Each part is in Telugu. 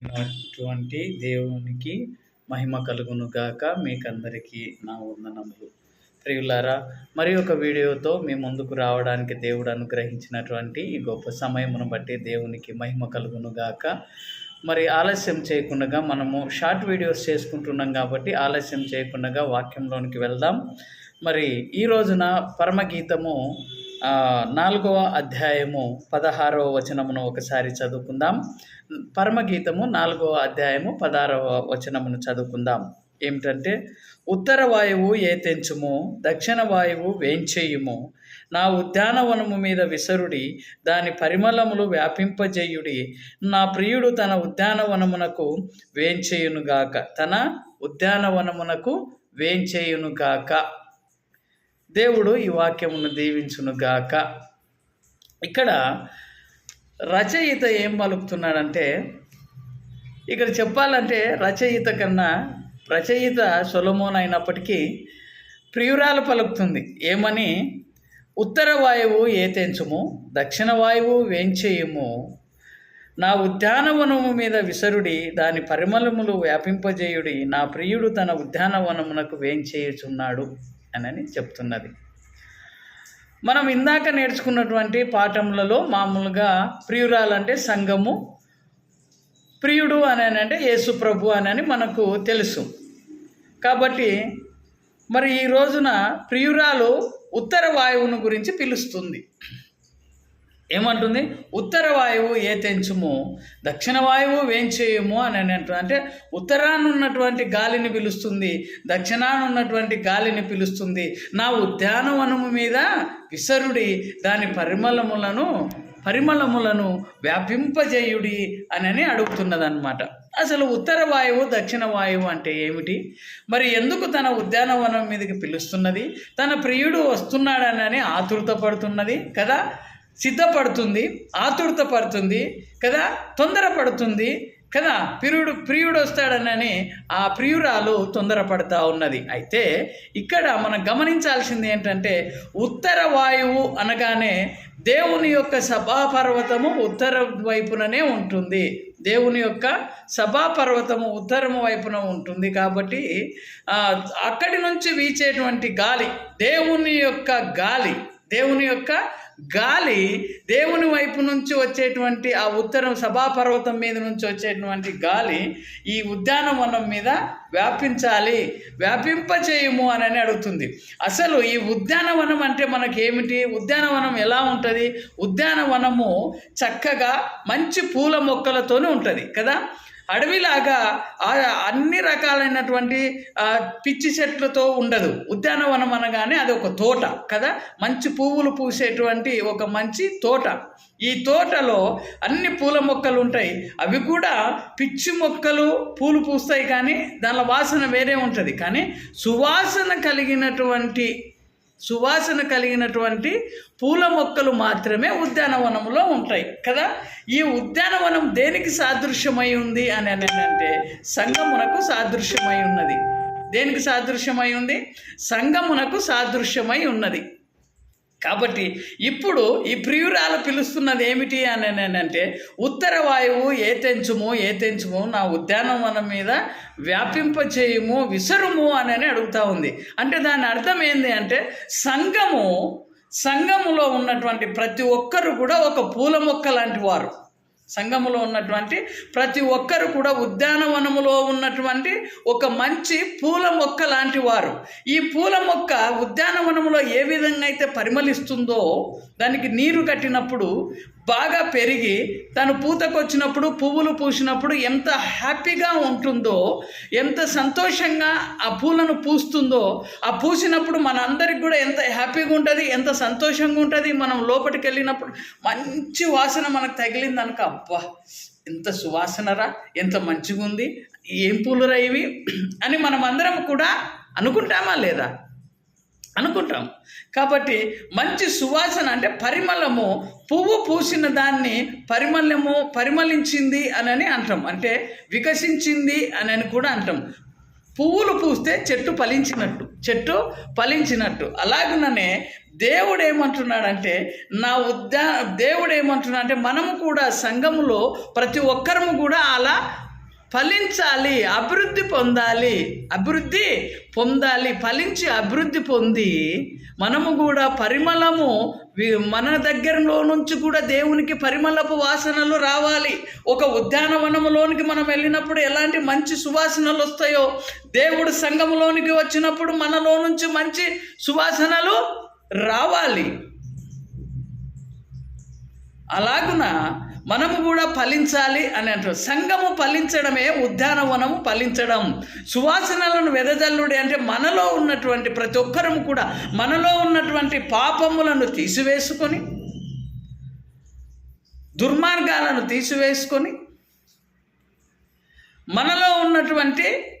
అటువంటి దేవునికి మహిమ కలుగును గాక. మీకందరికీ నా వందనములు. ప్రియులారా, మరి ఒక వీడియోతో మీ ముందుకు రావడానికి దేవుడు అనుగ్రహించినటువంటి ఈ గొప్ప సమయమును బట్టి దేవునికి మహిమ కలుగును గాక. మరి ఆలస్యం చేయకుండా మనము షార్ట్ వీడియోస్ చేసుకుంటున్నాం కాబట్టి ఆలస్యం చేయకుండా వాక్యంలోనికి వెళ్దాం. మరి ఈ రోజున పరమగీతము 4వ అధ్యాయము 16వ వచనమును ఒకసారి చదువుకుందాం. పరమగీతము 4వ అధ్యాయము 16వ వచనమును చదువుకుందాం. ఏమిటంటే, ఉత్తర వాయువు ఏతెంచుము, దక్షిణ వాయువు వేంచేయుము, నా ఉద్యానవనము మీద విసరుడి, దాని పరిమళములు వ్యాపింపజేయుడి, నా ప్రియుడు తన ఉద్యానవనమునకు వేంచేయునుగాక, తన ఉద్యానవనమునకు వేంచేయునుగాక. దేవుడు ఈ వాక్యమును దీవించునుగాక. ఇక్కడ రచయిత ఏం పలుకుతున్నాడంటే, ఇక్కడ చెప్పాలంటే రచయిత సొలొమోను అయినప్పటికీ ప్రియురాలు పలుకుతుంది. ఏమని? ఉత్తర వాయువు ఏతెంచుము, దక్షిణ వాయువు వేంచేయుము, నా ఉద్యానవనము మీద విసరుడి, దాని పరిమళములు వ్యాపింపజేయుడి, నా ప్రియుడు తన ఉద్యానవనమునకు వేంచేయుచున్నాడు అని చెప్తున్నది. మనం ఇందాక నేర్చుకున్నటువంటి పాఠములలో మామూలుగా ప్రియురాలంటే సంఘము, ప్రియుడు అని అంటే యేసు ప్రభు అని మనకు తెలుసు. కాబట్టి మరి ఈ రోజున ప్రియురాలు ఉత్తర వాయువును గురించి పిలుస్తుంది. ఏమంటుంది? ఉత్తర వాయువు ఏతెంచుము, దక్షిణ వాయువు వేంచేయము అని అంటుంది. అంటే ఉత్తరాన ఉన్నటువంటి గాలిని పిలుస్తుంది, దక్షిణాన ఉన్నటువంటి గాలిని పిలుస్తుంది. నా ఉద్యానవనము మీద విసరుడి, దాని పరిమళములను వ్యాపింపజేయుడి అని అడుగుతున్నదన్నమాట. అసలు ఉత్తర వాయువు దక్షిణ వాయువు అంటే ఏమిటి? మరి ఎందుకు తన ఉద్యానవనం మీదకి పిలుస్తున్నది? తన ప్రియుడు వస్తున్నాడనని ఆతురత పడుతున్నది కదా, సిద్ధపడుతుంది, ఆతురత పడుతుంది కదా, తొందరపడుతుంది కదా. ప్రియుడు వస్తాడనని ఆ ప్రియురాలు తొందరపడతా ఉన్నది. అయితే ఇక్కడ మనం గమనించాల్సింది ఏంటంటే, ఉత్తర వాయువు అనగానే దేవుని యొక్క సభాపర్వతము ఉత్తర వైపుననే ఉంటుంది. దేవుని యొక్క సభాపర్వతము ఉత్తరము వైపున ఉంటుంది. కాబట్టి అక్కడి నుంచి వీచేటువంటి గాలి, దేవుని యొక్క గాలి దేవుని వైపు నుంచి వచ్చేటువంటి ఆ ఉత్తరం సభాపర్వతం మీద నుంచి వచ్చేటువంటి గాలి ఈ ఉద్యానవనం మీద వ్యాపింపచేయము అని అడుగుతుంది. అసలు ఈ ఉద్యానవనం అంటే మనకేమిటి? ఉద్యానవనం ఎలా ఉంటుంది? ఉద్యానవనము చక్కగా మంచి పూల మొక్కలతోనే ఉంటుంది కదా. అడవిలాగా అన్ని రకాలైనటువంటి పిచ్చి చెట్లతో ఉండదు. ఉద్యానవనం అనగానే అది ఒక తోట కదా, మంచి పువ్వులు పూసేటువంటి ఒక మంచి తోట. ఈ తోటలో అన్ని పూల మొక్కలు ఉంటాయి. అవి కూడా పిచ్చి మొక్కలు పూలు పూస్తాయి, కానీ దాని వాసన వేరే ఉంటుంది. కానీ సువాసన కలిగినటువంటి పూల మొక్కలు మాత్రమే ఉద్యానవనంలో ఉంటాయి కదా. ఈ ఉద్యానవనం దేనికి సాదృశ్యమై ఉంది అని అంటే సంఘమునకు సాదృశ్యమై ఉన్నది. దేనికి సాదృశ్యమై ఉంది? సంఘమునకు సాదృశ్యమై ఉన్నది. కాబట్టి ఇప్పుడు ఈ ప్రియురాలు పిలుస్తున్నది ఏమిటి అని అంటే, ఉత్తర వాయువు ఏతెంచుము, నా ఉద్యానవనం మీద వ్యాపింపచేయుము, విసరుము అని అడుగుతూ ఉంది. అంటే దాని అర్థం ఏంది అంటే, సంఘములో ఉన్నటువంటి ప్రతి ఒక్కరు కూడా ఒక పూల మొక్క లాంటి వారు. సంఘములో ఉన్నటువంటి ప్రతి ఒక్కరు కూడా ఉద్యానవనములో ఉన్నటువంటి ఒక మంచి పూల మొక్క లాంటి వారు. ఈ పూల మొక్క ఉద్యానవనములో ఏ విధంగా అయితే పరిమళిస్తుందో, దానికి నీరు కట్టినప్పుడు బాగా పెరిగి తను పూతకొచ్చినప్పుడు, పువ్వులు పూసినప్పుడు ఎంత హ్యాపీగా ఉంటుందో, ఎంత సంతోషంగా ఆ పూలను పూస్తుందో, ఆ పూసినప్పుడు మనందరికి కూడా ఎంత హ్యాపీగా ఉంటుంది, ఎంత సంతోషంగా ఉంటుంది. మనం లోపలికి వెళ్ళినప్పుడు మంచి వాసన మనకు తగిలింది అనుకో, అబ్బా ఎంత సువాసనరా, ఎంత మంచిగా ఉంది, ఏం పూలురా ఇవి అని మనం అందరం కూడా అనుకుంటామా లేదా? అనుకుంటాం. కాబట్టి మంచి సువాసన అంటే పరిమళము, పువ్వు పూసిన దాన్ని పరిమళించింది అని అంటాం, అంటే వికసించింది అని కూడా అంటాం. పువ్వులు పూస్తే చెట్టు ఫలించినట్టు అలాగుననే దేవుడు ఏమంటున్నాడంటే, దేవుడు ఏమంటున్నాడంటే మనము కూడా సంఘములో ప్రతి ఒక్కరము కూడా అలా ఫలించాలి, అభివృద్ధి పొందాలి. ఫలించి అభివృద్ధి పొంది మనము కూడా పరిమళము, మన దగ్గరలో నుంచి కూడా దేవునికి పరిమళపు వాసనలు రావాలి. ఒక ఉద్యానవనములోనికి మనం వెళ్ళినప్పుడు ఎలాంటి మంచి సువాసనలు వస్తాయో, దేవుడు సంఘములోనికి వచ్చినప్పుడు మనలో నుంచి మంచి సువాసనలు రావాలి. అలాగున మనము కూడా ఫలించాలి అని అంటారు. సంఘము ఫలించడమే ఉద్యానవనము ఫలించడం. సువాసనలను వెదజల్లుడి అంటే మనలో ఉన్నటువంటి ప్రతి ఒక్కరూ కూడా మనలో ఉన్నటువంటి పాపములను తీసివేసుకొని, దుర్మార్గాలను తీసివేసుకొని, మనలో ఉన్నటువంటి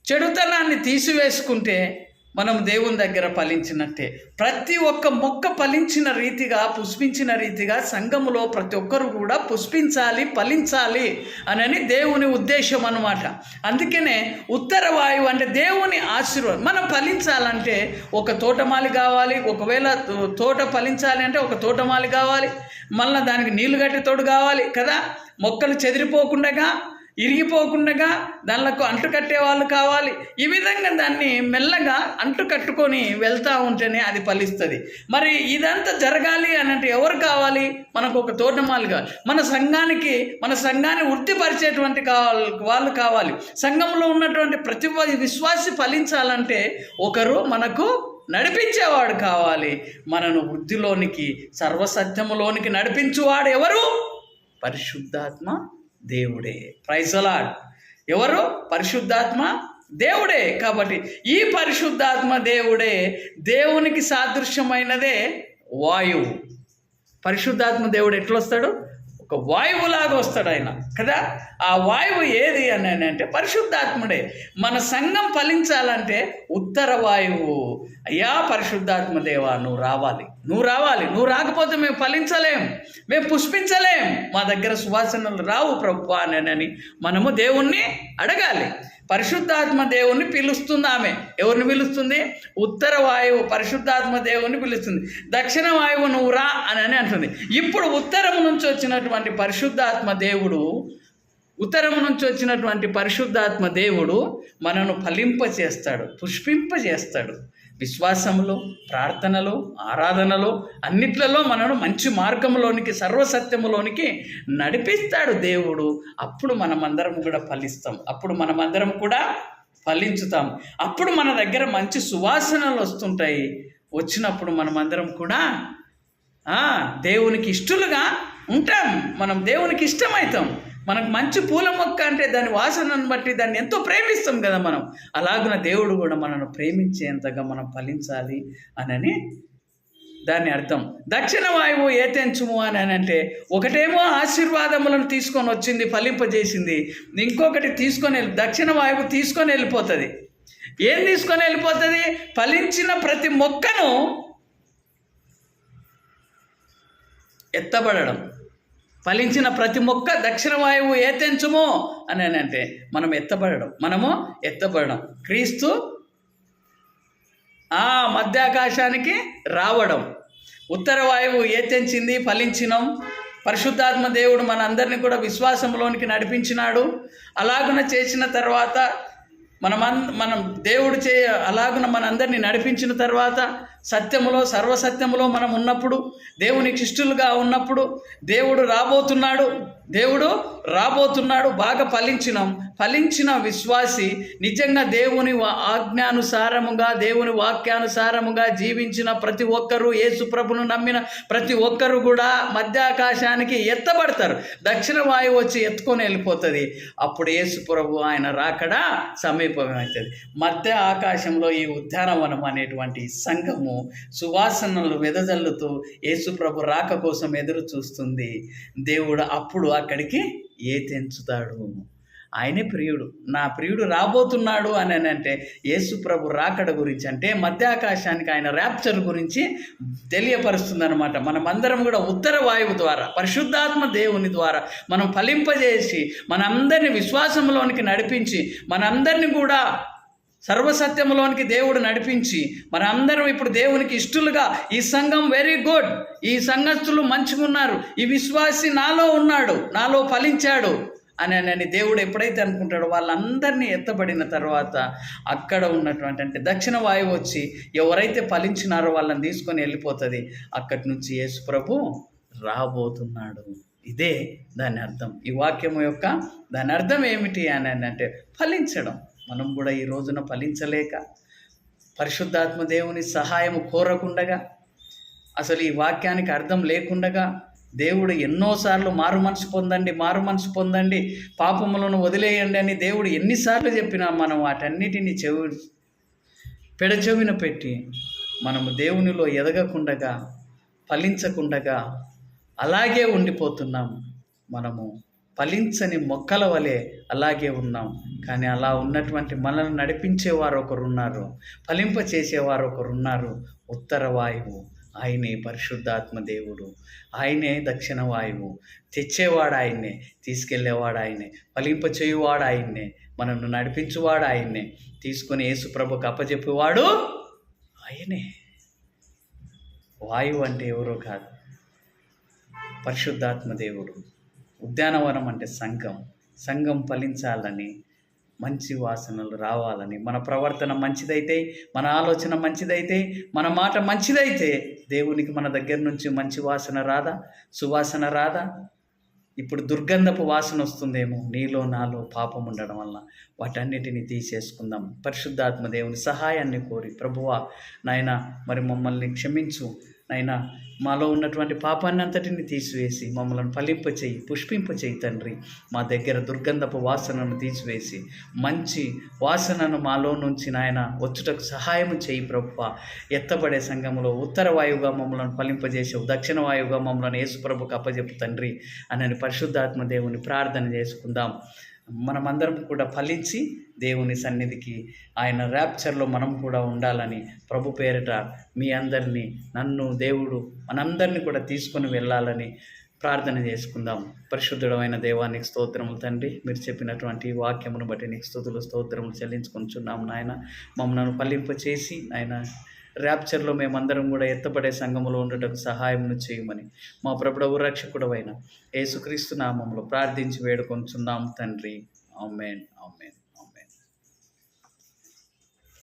చెడుతనాన్ని తీసివేసుకుంటే మనం దేవుని దగ్గర ఫలించినట్టే. ప్రతి ఒక్క మొక్క ఫలించిన రీతిగా, పుష్పించిన రీతిగా సంఘములో ప్రతి ఒక్కరు కూడా పుష్పించాలి, ఫలించాలి అని దేవుని ఉద్దేశం అన్నమాట. అందుకనే ఉత్తర వాయువు అంటే దేవుని ఆశీర్వాదం. మనం ఫలించాలంటే ఒక తోటమాలి కావాలి. ఒకవేళ తోట ఫలించాలి అంటే ఒక తోటమాలి కావాలి, మళ్ళీ దానికి నీళ్లు కట్టే తోడు కావాలి కదా. మొక్కలు చెదిరిపోకుండా, ఇరిగిపోకుండా దానిలకు అంటు కట్టే వాళ్ళు కావాలి. ఈ విధంగా దాన్ని మెల్లగా అంటు కట్టుకొని వెళ్తూ ఉంటేనే అది ఫలిస్తుంది. మరి ఇదంతా జరగాలి అని అంటే ఎవరు కావాలి? మనకు ఒక తోటమాలి కావాలి. మన సంఘాన్ని వృద్ధిపరిచేటువంటి వాళ్ళు కావాలి. సంఘంలో ఉన్నటువంటి ప్రతి విశ్వాసి ఫలించాలంటే ఒకరు మనకు నడిపించేవాడు కావాలి. మనను వృద్ధిలోనికి, సర్వసత్యములోనికి నడిపించువాడు ఎవరు? పరిశుద్ధాత్మ దేవుడే. Praise the Lord. ఎవరు? పరిశుద్ధాత్మ దేవుడే. కాబట్టి ఈ పరిశుద్ధాత్మ దేవుడే, దేవునికి సాదృశ్యమైనదే వాయువు. పరిశుద్ధాత్మ దేవుడు ఎట్లా వస్తాడు? ఒక వాయువులాగా వస్తాడు ఆయన కదా. ఆ వాయువు ఏది అని అంటే పరిశుద్ధాత్ముడే. మన సంఘం ఫలించాలంటే ఉత్తర వాయువు. అయ్యా పరిశుద్ధాత్మ దేవా, నువ్వు రావాలి. నువ్వు రాకపోతే మేము ఫలించలేం, మేము పుష్పించలేం, మా దగ్గర సువాసనలు రావు ప్రభువా అని మనము దేవుణ్ణి అడగాలి. పరిశుద్ధాత్మ దేవుణ్ణి పిలుస్తుంది ఆమె. ఎవరిని పిలుస్తుంది? ఉత్తర వాయువు పరిశుద్ధాత్మ దేవుణ్ణి పిలుస్తుంది. దక్షిణ వాయువు నువ్వు రా అని అంటుంది. ఇప్పుడు ఉత్తరం నుంచి వచ్చినటువంటి పరిశుద్ధాత్మ దేవుడు మనను ఫలింపచేస్తాడు, పుష్పింపజేస్తాడు. విశ్వాసములో, ప్రార్థనలో, ఆరాధనలో, అన్నిట్లలో మనను మంచి మార్గంలోనికి, సర్వసత్యములోనికి నడిపిస్తాడు దేవుడు. అప్పుడు మనమందరం కూడా ఫలిస్తాం, అప్పుడు మనమందరం కూడా ఫలించుతాం. అప్పుడు మన దగ్గర మంచి సువాసనలు వస్తుంటాయి. వచ్చినప్పుడు మనమందరం కూడా దేవునికి ఇష్టలుగా ఉంటాం. మనం దేవునికి ఇష్టమవుతాం. మనకు మంచి పూల మొక్క అంటే దాని వాసనను బట్టి దాన్ని ఎంతో ప్రేమిస్తాం కదా మనం. అలాగున దేవుడు కూడా మనను ప్రేమించేంతగా మనం ఫలించాలి అని దాని అర్థం. దక్షిణ వాయువు ఏతెంచుము అని అంటే ఒకటేమో ఆశీర్వాదములను తీసుకొని వచ్చింది, ఫలింపజేసింది. ఇంకొకటి దక్షిణ వాయువు తీసుకొని వెళ్ళిపోతుంది. ఏం తీసుకొని వెళ్ళిపోతుంది? ఫలించిన ప్రతి మొక్కను ఎత్తబడడం. ఫలించిన ప్రతి మొక్క దక్షిణ వాయువు ఏతెంచుమో అని అంటే మనము ఎత్తబడడం. క్రీస్తు మధ్యాకాశానికి రావడం. ఉత్తర వాయువు ఏతెంచింది, ఫలించినాం. పరిశుద్ధాత్మ దేవుడు మన అందరినీ కూడా విశ్వాసంలోనికి నడిపించినాడు. అలాగున చేసిన తర్వాత మనం దేవుడు అలాగున మనందరినీ నడిపించిన తర్వాత సత్యములో, సర్వసత్యములో మనం ఉన్నప్పుడు, దేవునికి ఇష్టలుగా ఉన్నప్పుడు దేవుడు రాబోతున్నాడు. బాగా ఫలించిన విశ్వాసి నిజంగా దేవుని ఆజ్ఞానుసారముగా, దేవుని వాక్యానుసారముగా జీవించిన ప్రతి ఒక్కరూ, యేసు ప్రభును నమ్మిన ప్రతి ఒక్కరు కూడా మధ్యాకాశానికి ఎత్తబడతారు. దక్షిణ వాయువు వచ్చి ఎత్తుకొని వెళ్ళిపోతుంది. అప్పుడు యేసు ప్రభు ఆయన రాకడా సమీపమవుతుంది. మధ్య ఆకాశంలో ఈ ఉద్యానవనం అనేటువంటి సంఘము సువాసనలు వెదజల్లుతూ యేసు ప్రభు రాక కోసం ఎదురు చూస్తుంది. దేవుడు అప్పుడు అక్కడికి ఏతెంచుతాడు. ఆయనే ప్రియుడు, నా ప్రియుడు రాబోతున్నాడు అని అంటే యేసు ప్రభు రాకడ గురించి, అంటే మధ్యాకాశానికి ఆయన ర్యాప్చర్ గురించి తెలియపరుస్తుందన్నమాట. మనమందరం కూడా ఉత్తర వాయువు ద్వారా, పరిశుద్ధాత్మ దేవుని ద్వారా మనం ఫలింపజేసి మనందరినీ విశ్వాసంలోనికి నడిపించి, మనందరినీ కూడా సర్వసత్యంలోనికి దేవుడు నడిపించి, మనందరం ఇప్పుడు దేవునికి ఇష్టలుగా, ఈ సంఘం వెరీ గుడ్, ఈ సంఘస్థులు మంచిగా ఉన్నారు, ఈ విశ్వాసి నాలో ఉన్నాడు, నాలో ఫలించాడు అని దేవుడు ఎప్పుడైతే అనుకుంటాడో వాళ్ళందరినీ ఎత్తబడిన తర్వాత అక్కడ ఉన్నటువంటి అంటే దక్షిణ వాయువు వచ్చి ఎవరైతే ఫలించినారో వాళ్ళని తీసుకొని వెళ్ళిపోతుంది. అక్కడి నుంచి యేసు ప్రభు రాబోతున్నాడు. ఇదే దాని అర్థం. ఈ వాక్యము యొక్క దాని అర్థం ఏమిటి అని అంటే ఫలించడం. మనం కూడా ఈ రోజున ఫలించలేక పరిశుద్ధాత్మ దేవుని సహాయము కోరకుండగా, అసలు ఈ వాక్యానికి అర్థం లేకుండగా దేవుడు ఎన్నోసార్లు మారు మనసు పొందండి, పాపములను వదిలేయండి అని దేవుడు ఎన్నిసార్లు చెప్పినా మనం వాటన్నిటిని పెడచెవిన పెట్టి మనము దేవునిలో ఎదగకుండగా, ఫలించకుండగా అలాగే ఉండిపోతున్నాం. మనము ఫలించని మొక్కల వలె అలాగే ఉన్నాం. కానీ అలా ఉన్నటువంటి మనల్ని నడిపించేవారు ఒకరున్నారు, ఫలింప చేసేవారు ఒకరున్నారు. ఉత్తర వాయువు ఆయనే పరిశుద్ధాత్మ దేవుడు, ఆయనే దక్షిణ వాయువు. తెచ్చేవాడు ఆయన్నే, తీసుకెళ్లేవాడు ఆయనే, ఫలింప చేయువాడు ఆయన్నే, మనల్ని నడిపించువాడు ఆయన్నే, తీసుకొని యేసు ప్రభుకు అప్పచెప్పేవాడు ఆయనే. వాయువు అంటే ఎవరో కాదు, పరిశుద్ధాత్మ దేవుడు. ఉద్యానవనం అంటే సంఘం ఫలించాలని, మంచి వాసనలు రావాలని, మన ప్రవర్తన మంచిదైతే, మన ఆలోచన మంచిదైతే, మన మాట మంచిదైతే దేవునికి మన దగ్గర నుంచి మంచి వాసన రాదా, సువాసన రాదా? ఇప్పుడు దుర్గంధపు వాసన వస్తుందేమో నీలో నాలో పాపం ఉండడం వల్ల. వాటన్నిటిని తీసేసుకుందాం. పరిశుద్ధాత్మ దేవుని సహాయాన్ని కోరి, ప్రభువా నాయన మరి మమ్మల్ని క్షమించు నాయనా, మాలో ఉన్నటువంటి పాపాన్ని అంతటిని తీసివేసి మమ్మల్ని ఫలింపచేయి, పుష్పింపచేయి తండ్రి. మా దగ్గర దుర్గంధపు వాసనను తీసివేసి మంచి వాసనను మాలో నుంచి నాయన వచ్చుటకు సహాయం చేయి ప్రభువా. ఎత్తబడే సంఘములో ఉత్తర వాయువుగా మమ్మల్ని ఫలింపజేసావు, దక్షిణ వాయువుగా మమ్మల్ని యేసు ప్రభుకు అప్పజెప్పు తండ్రి అని పరిశుద్ధాత్మ దేవుని ప్రార్థన చేసుకుందాం. మనమందరం కూడా ఫలించి దేవుని సన్నిధికి, ఆయన ర్యాప్చర్లో మనం కూడా ఉండాలని ప్రభు పేరిట మీ అందరినీ, నన్ను దేవుడు మనందరినీ కూడా తీసుకొని వెళ్ళాలని ప్రార్థన చేసుకుందాం. పరిశుద్ధుడమైన దేవానికి స్తోత్రములు తండ్రి. మీరు చెప్పినటువంటి వాక్యమును బట్టి నీకు స్తుతులు స్తోత్రములు చెల్లించుకుంటున్నాము నాయన. మమ్మల్ని ఫలింపచేసి నాయన ర్యాప్చర్లో మేమందరం కూడా ఎత్తపడే సంఘములో ఉండటకు సహాయమును చేయమని మా ప్రభువు రక్షకుడవైన యేసుక్రీస్తు నామములో ప్రార్థించి వేడుకొంచున్నాము తండ్రి. ఆమేన్.